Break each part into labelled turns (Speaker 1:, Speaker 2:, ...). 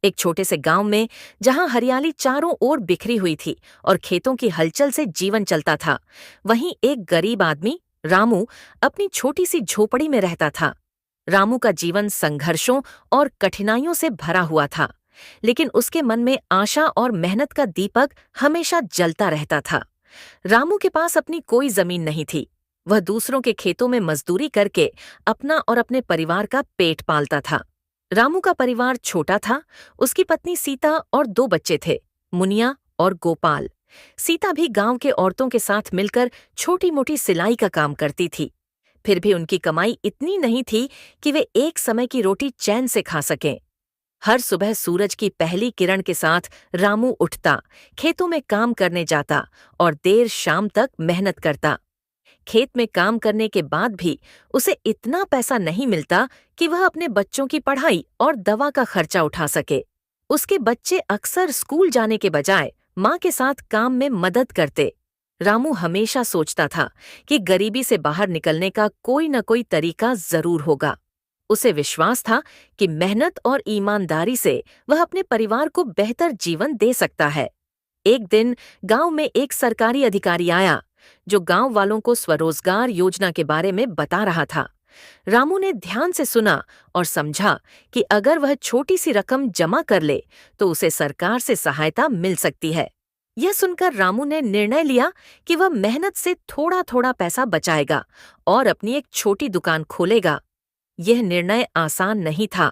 Speaker 1: एक छोटे से गांव में जहां हरियाली चारों ओर बिखरी हुई थी और खेतों की हलचल से जीवन चलता था, वहीं एक गरीब आदमी रामू अपनी छोटी सी झोपड़ी में रहता था। रामू का जीवन संघर्षों और कठिनाइयों से भरा हुआ था, लेकिन उसके मन में आशा और मेहनत का दीपक हमेशा जलता रहता था। रामू के पास अपनी कोई जमीन नहीं थी। वह दूसरों के खेतों में मजदूरी करके अपना और अपने परिवार का पेट पालता था। रामू का परिवार छोटा था। उसकी पत्नी सीता और दो बच्चे थे, मुनिया और गोपाल। सीता भी गांव के औरतों के साथ मिलकर छोटी मोटी सिलाई का काम करती थी। फिर भी उनकी कमाई इतनी नहीं थी कि वे एक समय की रोटी चैन से खा सकें। हर सुबह सूरज की पहली किरण के साथ रामू उठता, खेतों में काम करने जाता और देर शाम तक मेहनत करता। खेत में काम करने के बाद भी उसे इतना पैसा नहीं मिलता कि वह अपने बच्चों की पढ़ाई और दवा का खर्चा उठा सके। उसके बच्चे अक्सर स्कूल जाने के बजाय माँ के साथ काम में मदद करते। रामू हमेशा सोचता था कि गरीबी से बाहर निकलने का कोई न कोई तरीका जरूर होगा। उसे विश्वास था कि मेहनत और ईमानदारी से वह अपने परिवार को बेहतर जीवन दे सकता है। एक दिन गांव में एक सरकारी अधिकारी आया, जो गांव वालों को स्वरोजगार योजना के बारे में बता रहा था। रामू ने ध्यान से सुना और समझा कि अगर वह छोटी सी रकम जमा कर ले तो उसे सरकार से सहायता मिल सकती है। यह सुनकर रामू ने निर्णय लिया कि वह मेहनत से थोड़ा थोड़ा पैसा बचाएगा और अपनी एक छोटी दुकान खोलेगा। यह निर्णय आसान नहीं था,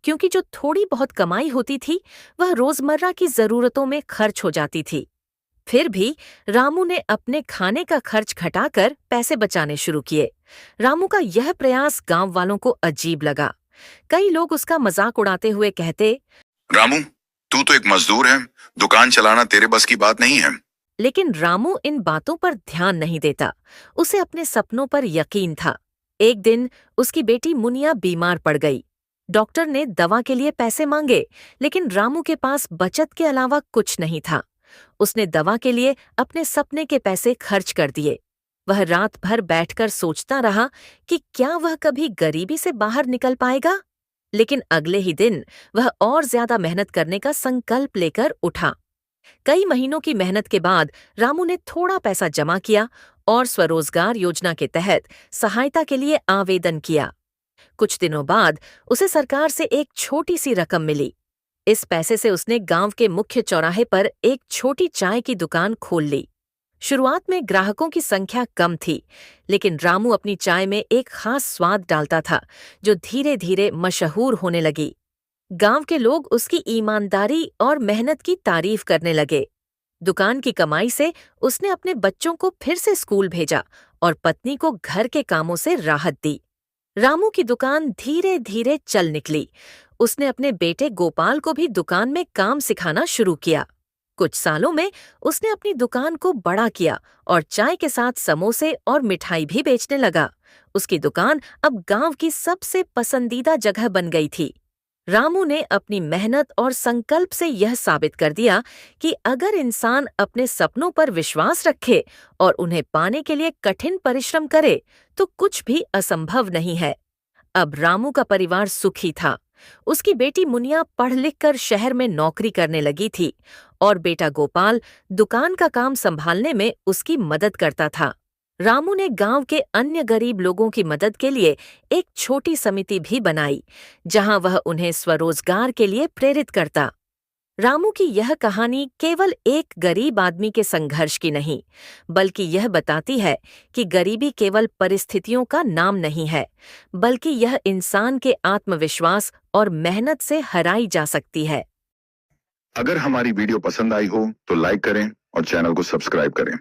Speaker 1: क्योंकि जो थोड़ी बहुत कमाई होती थी वह रोजमर्रा की जरूरतों में खर्च हो जाती थी। फिर भी रामू ने अपने खाने का खर्च घटाकर पैसे बचाने शुरू किए। रामू का यह प्रयास गांव वालों को अजीब लगा। कई लोग उसका मजाक उड़ाते हुए कहते,
Speaker 2: रामू, तू तो एक मजदूर है, दुकान चलाना तेरे बस की बात नहीं है।
Speaker 1: लेकिन रामू इन बातों पर ध्यान नहीं देता। उसे अपने सपनों पर यकीन था। एक दिन उसकी बेटी मुनिया बीमार पड़ गई। डॉक्टर ने दवा के लिए पैसे मांगे, लेकिन रामू के पास बचत के अलावा कुछ नहीं था। उसने दवा के लिए अपने सपने के पैसे खर्च कर दिए। वह रात भर बैठकर सोचता रहा कि क्या वह कभी गरीबी से बाहर निकल पाएगा। लेकिन अगले ही दिन वह और ज्यादा मेहनत करने का संकल्प लेकर उठा। कई महीनों की मेहनत के बाद रामू ने थोड़ा पैसा जमा किया और स्वरोजगार योजना के तहत सहायता के लिए आवेदन किया। कुछ दिनों बाद उसे सरकार से एक छोटी सी रकम मिली। इस पैसे से उसने गांव के मुख्य चौराहे पर एक छोटी चाय की दुकान खोल ली। शुरुआत में ग्राहकों की संख्या कम थी, लेकिन रामू अपनी चाय में एक खास स्वाद डालता था, जो धीरे धीरे मशहूर होने लगी। गांव के लोग उसकी ईमानदारी और मेहनत की तारीफ करने लगे। दुकान की कमाई से उसने अपने बच्चों को फिर से स्कूल भेजा और पत्नी को घर के कामों से राहत दी। रामू की दुकान धीरे धीरे चल निकली। उसने अपने बेटे गोपाल को भी दुकान में काम सिखाना शुरू किया। कुछ सालों में उसने अपनी दुकान को बड़ा किया और चाय के साथ समोसे और मिठाई भी बेचने लगा। उसकी दुकान अब गांव की सबसे पसंदीदा जगह बन गई थी। रामू ने अपनी मेहनत और संकल्प से यह साबित कर दिया कि अगर इंसान अपने सपनों पर विश्वास रखे और उन्हें पाने के लिए कठिन परिश्रम करे, तो कुछ भी असंभव नहीं है। अब रामू का परिवार सुखी था। उसकी बेटी मुनिया पढ़ लिख कर शहर में नौकरी करने लगी थी और बेटा गोपाल दुकान का काम संभालने में उसकी मदद करता था। रामू ने गांव के अन्य गरीब लोगों की मदद के लिए एक छोटी समिति भी बनाई, जहां वह उन्हें स्वरोजगार के लिए प्रेरित करता। रामू की यह कहानी केवल एक गरीब आदमी के संघर्ष की नहीं, बल्कि यह बताती है कि गरीबी केवल परिस्थितियों का नाम नहीं है, बल्कि यह इंसान के आत्मविश्वास और मेहनत से हराई जा सकती है।
Speaker 2: अगर हमारी वीडियो पसंद आई हो तो लाइक करें और चैनल को सब्सक्राइब करें।